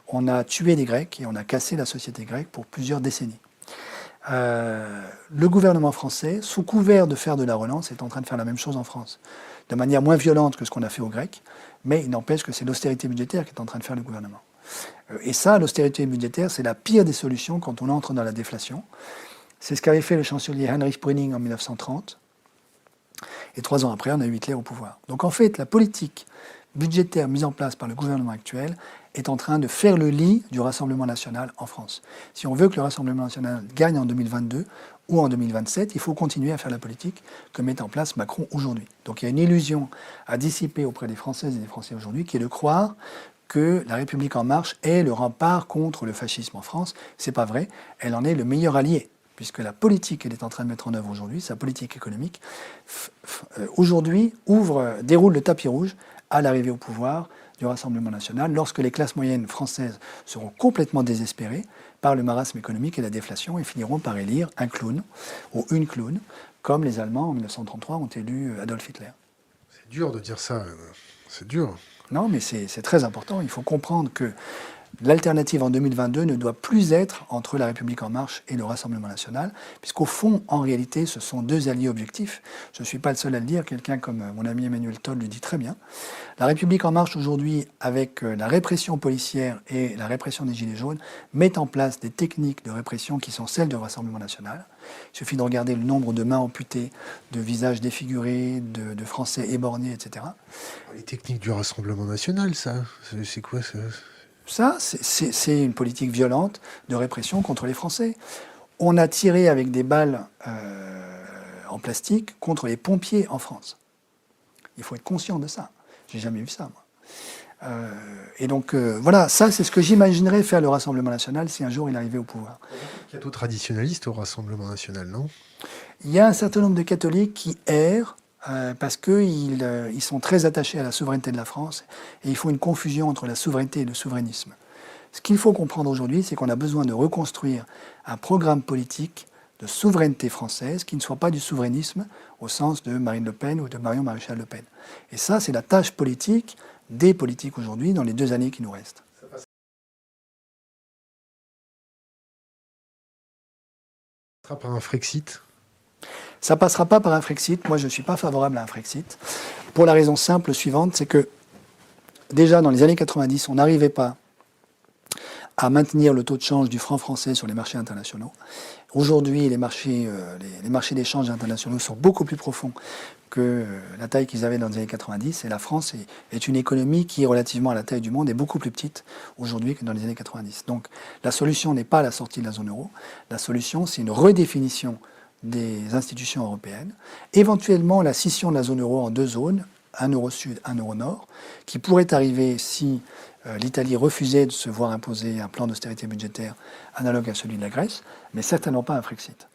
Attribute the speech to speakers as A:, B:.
A: on a tué les Grecs et on a cassé la société grecque pour plusieurs décennies. Le gouvernement français, sous couvert de faire de la relance, est en train de faire la même chose en France, de manière moins violente que ce qu'on a fait aux Grecs, mais il n'empêche que c'est l'austérité budgétaire qui est en train de faire le gouvernement. Et ça, l'austérité budgétaire, c'est la pire des solutions quand on entre dans la déflation. C'est ce qu'avait fait le chancelier Heinrich Brüning en 1930. Et 3 ans après, on a eu Hitler au pouvoir. Donc en fait, la politique budgétaire mise en place par le gouvernement actuel est en train de faire le lit du Rassemblement national en France. Si on veut que le Rassemblement national gagne en 2022 ou en 2027, il faut continuer à faire la politique que met en place Macron aujourd'hui. Donc il y a une illusion à dissiper auprès des Françaises et des Français aujourd'hui qui est de croire que la République en marche est le rempart contre le fascisme en France. C'est pas vrai, elle en est le meilleur allié, puisque la politique qu'elle est en train de mettre en œuvre aujourd'hui, sa politique économique, aujourd'hui déroule le tapis rouge à l'arrivée au pouvoir du Rassemblement national, lorsque les classes moyennes françaises seront complètement désespérées par le marasme économique et la déflation et finiront par élire un clown ou une clown, comme les Allemands en 1933 ont élu Adolf Hitler.
B: C'est dur de dire ça, c'est dur.
A: Non, mais c'est très important. Il faut comprendre que l'alternative en 2022 ne doit plus être entre la République en marche et le Rassemblement national, puisqu'au fond, en réalité, ce sont deux alliés objectifs. Je ne suis pas le seul à le dire, quelqu'un comme mon ami Emmanuel Todd le dit très bien. La République en marche aujourd'hui, avec la répression policière et la répression des Gilets jaunes, met en place des techniques de répression qui sont celles du Rassemblement national. Il suffit de regarder le nombre de mains amputées, de visages défigurés, de Français éborgnés, etc.
B: Les techniques du Rassemblement national, ça, c'est quoi ça?
A: Ça, c'est une politique violente de répression contre les Français. On a tiré avec des balles en plastique contre les pompiers en France. Il faut être conscient de ça. J'ai jamais vu ça, moi. Et donc, voilà, ça, c'est ce que j'imaginerais faire le Rassemblement national si un jour il arrivait au pouvoir.
B: Il y a d'autres traditionnalistes au Rassemblement national, non?
A: Il y a un certain nombre de catholiques qui errent parce qu'ils sont très attachés à la souveraineté de la France et ils font une confusion entre la souveraineté et le souverainisme. Ce qu'il faut comprendre aujourd'hui, c'est qu'on a besoin de reconstruire un programme politique de souveraineté française qui ne soit pas du souverainisme au sens de Marine Le Pen ou de Marion Maréchal Le Pen. Et ça, c'est la tâche politique des politiques aujourd'hui dans les 2 années qui nous restent.
B: Ça passera par un Frexit?
A: Ça ne passera pas par un Frexit. Moi, je ne suis pas favorable à un Frexit. Pour la raison simple suivante, c'est que déjà dans les années 90, on n'arrivait pas à maintenir le taux de change du franc français sur les marchés internationaux. Aujourd'hui, les marchés d'échange internationaux sont beaucoup plus profonds que la taille qu'ils avaient dans les années 90. Et la France est une économie qui, relativement à la taille du monde, est beaucoup plus petite aujourd'hui que dans les années 90. Donc la solution n'est pas la sortie de la zone euro. La solution, c'est une redéfinition des institutions européennes, éventuellement la scission de la zone euro en 2 zones, un euro sud, un euro nord, qui pourrait arriver si l'Italie refusait de se voir imposer un plan d'austérité budgétaire analogue à celui de la Grèce, mais certainement pas un Frexit.